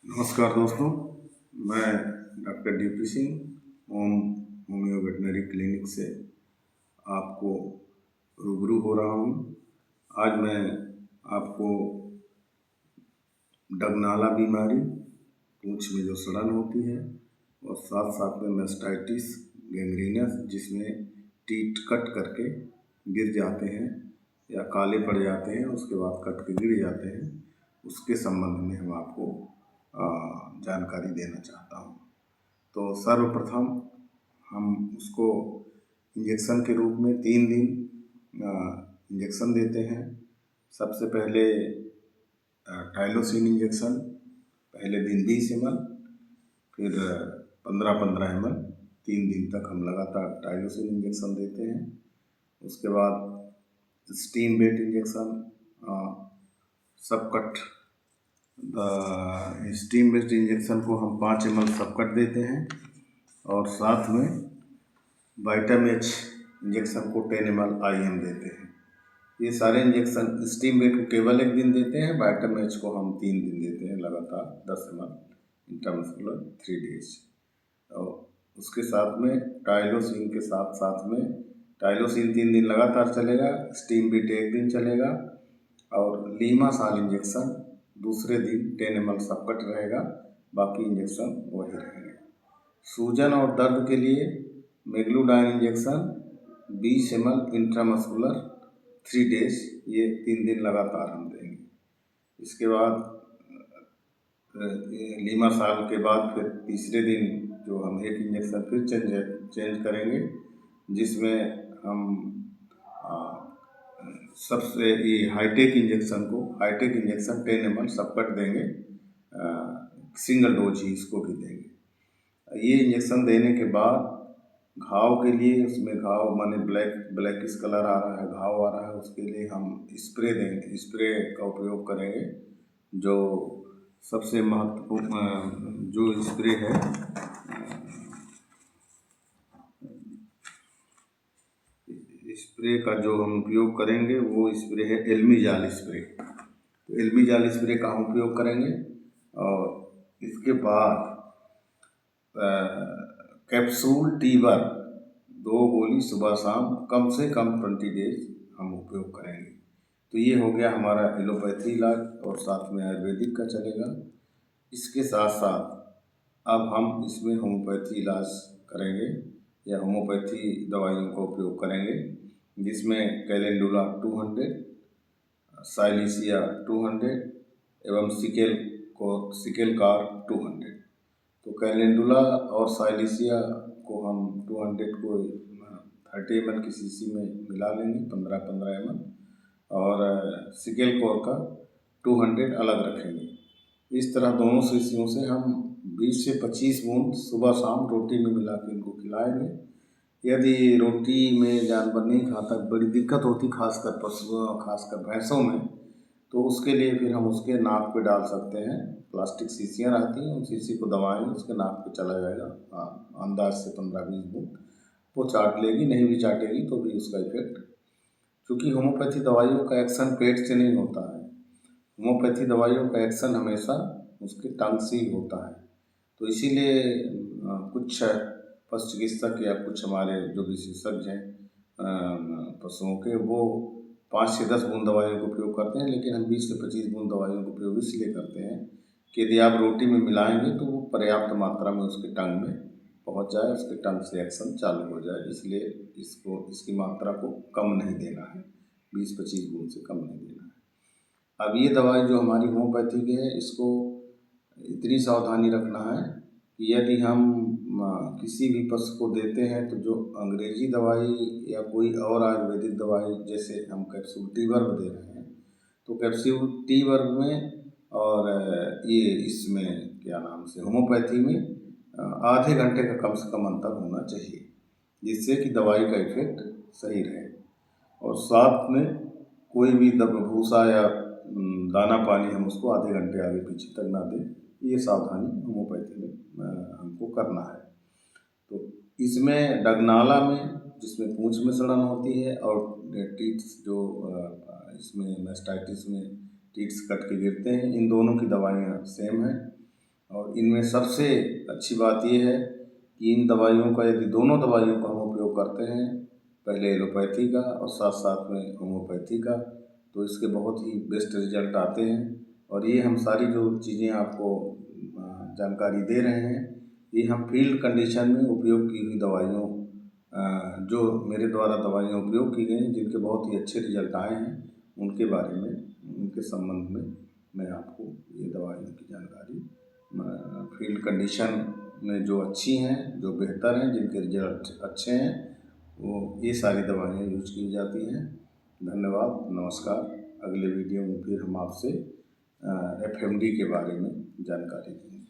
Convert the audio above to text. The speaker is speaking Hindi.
नमस्कार दोस्तों, मैं doctor DP Singh homeo veterinary clinic से आपको रूबरू हो रहा हूँ। आज मैं आपको डगनाला बीमारी, पूंछ में जो सड़न होती है, और साथ साथ में मैस्टाइटिस गैंग्रीनस, जिसमें टीथ कट करके गिर जाते हैं या काले पड़ जाते हैं, उसके बाद कट के गिर जाते हैं, उसके संबंध में हम आपको जानकारी देना चाहता हूँ। तो सर्वप्रथम हम उसको इंजेक्शन के रूप में 3 दिन इंजेक्शन देते हैं। सबसे पहले टाइलोसिन इंजेक्शन, पहले दिन 20 ml, फिर 15-15 ml, 3 दिन तक हम लगातार टाइलोसिन इंजेक्शन देते हैं। उसके बाद स्टीम बेट इंजेक्शन, सबकट स्टीम बेस्ड इंजेक्शन को हम 5 ml सबकट देते हैं, और साथ में वाइटामेच इंजेक्शन को 10 ml IM देते हैं। ये सारे इंजेक्शन स्टीम बेट को केवल 1 दिन देते हैं, वाइटामेच को हम 3 दिन देते हैं लगातार 10 ml इंट्रामस्कुलर 3 days। और उसके साथ में टाइलोसिन के साथ साथ में टाइलोसिन 3 दिन लगातार चलेगा, स्टीम बेट 1 दिन चलेगा, और लीमासाल इंजेक्शन दूसरे दिन 10 ml सबकट रहेगा, बाकी इंजेक्शन वही रहेंगे। सूजन और दर्द के लिए मेग्लूडाइन इंजेक्शन 20 ml इंट्रामस्कुलर 3 days, ये 3 दिन लगातार हम देंगे। इसके बाद लीमासाल के बाद फिर तीसरे दिन जो हम एक इंजेक्शन फिर चेंज करेंगे, जिसमें हम सबसे ये हाईटेक इंजेक्शन 10 ml सबकट देंगे, सिंगल डोज ही इसको भी देंगे। ये इंजेक्शन देने के बाद घाव के लिए, उसमें घाव माने ब्लैकिश कलर आ रहा है, घाव आ रहा है, उसके लिए हम स्प्रे देंगे, स्प्रे का उपयोग करेंगे। जो सबसे महत्वपूर्ण जो स्प्रे है, स्प्रे का जो हम उपयोग करेंगे वो स्प्रे है एल्मीजाल स्प्रे। तो एल्मीजाल स्प्रे का हम उपयोग करेंगे। और इसके बाद कैप्सूल टीबर 2 गोली सुबह शाम कम से कम 20 days हम उपयोग करेंगे। तो ये हो गया हमारा एलोपैथी इलाज, और साथ में आयुर्वेदिक का चलेगा। इसके साथ साथ अब हम इसमें होम्योपैथी इलाज करेंगे या होम्योपैथी दवाइयों का उपयोग करेंगे, जिसमें कैलेंडुला 200, साइलिसिया 200 एवं सिकेलकार 200। तो कैलेंडुला और साइलिसिया को हम 200 को 30 ml की शीशी में मिला लेंगे, 15-15 ml, और सिकेलकोर का 200 अलग रखेंगे। इस तरह दोनों शीशियों से हम 20 से 25 बूंद सुबह शाम रोटी में मिला के इनको खिलाएंगे। यदि रोटी में जानवर नहीं खाता, बड़ी दिक्कत होती खासकर पशुओं, खासकर भैंसों में, तो उसके लिए फिर हम उसके नाक पे डाल सकते हैं। प्लास्टिक शीशियाँ रहती हैं, उन शीशी को दबाएंगे, उसके नाक पे चला जाएगा, अंदाज से 15-20 बूंद वो चाट लेगी, नहीं भी चाटेगी तो भी उसका इफेक्ट, क्योंकि होम्योपैथी दवाइयों का एक्शन पेट से नहीं होता है, होम्योपैथी दवाइयों का एक्शन हमेशा उसके टंग से ही होता है। तो इसीलिए कुछ पशु चिकित्सक या कुछ हमारे जो विशेषज्ञ हैं पशुओं के, वो 5 से 10 बूंद दवाइयों का उपयोग करते हैं, लेकिन हम 20 से 25 बूंद दवाइयों का उपयोग इसलिए करते हैं कि यदि आप रोटी में मिलाएंगे तो वो पर्याप्त मात्रा में उसके टंग में पहुंच जाए, उसके टंग से एक्शन चालू हो जाए। इसलिए इसकी मात्रा को कम नहीं देना है, 20-25 बूंद से कम नहीं देना है। अब ये दवाई जो हमारी होम्योपैथी की है, इसको इतनी सावधानी रखना है कि यदि हम किसी भी पशु को देते हैं तो जो अंग्रेजी दवाई या कोई और आयुर्वेदिक दवाई, जैसे हम कैप्सूल टी वर्ग दे रहे हैं, तो कैप्सूल टी वर्ग में और ये इसमें क्या नाम से होम्योपैथी में आधे घंटे का कम से कम अंतर होना चाहिए, जिससे कि दवाई का इफेक्ट सही रहे। और साथ में कोई भी भूसा या दाना पानी हम उसको आधे घंटे आगे पीछे तक ना दें, ये सावधानी होम्योपैथी में हमको करना है। तो इसमें डगनाला में, जिसमें पूंछ में सड़न होती है, और टीट्स जो इसमें मैस्टाइटिस में टीट्स कट के गिरते हैं, इन दोनों की दवाइयाँ सेम है। और इनमें सबसे अच्छी बात ये है कि इन दवाइयों का यदि दोनों दवाइयों का हम उपयोग करते हैं, पहले एलोपैथी का और साथ साथ में होम्योपैथी का, तो इसके बहुत ही बेस्ट रिजल्ट आते हैं। और ये हम सारी जो चीज़ें आपको जानकारी दे रहे हैं, ये हम फील्ड कंडीशन में उपयोग की हुई दवाइयों, जो मेरे द्वारा दवाइयाँ उपयोग की गई जिनके बहुत ही अच्छे रिजल्ट आए हैं, उनके बारे में, उनके संबंध में मैं आपको ये दवाइयों की जानकारी फील्ड कंडीशन में जो अच्छी हैं, जो बेहतर हैं, जिनके रिजल्ट अच्छे हैं, वो ये सारी दवाइयाँ यूज की जाती हैं। धन्यवाद, नमस्कार। अगले वीडियो में फिर हम आपसे एफएमडी के बारे में जानकारी देंगे।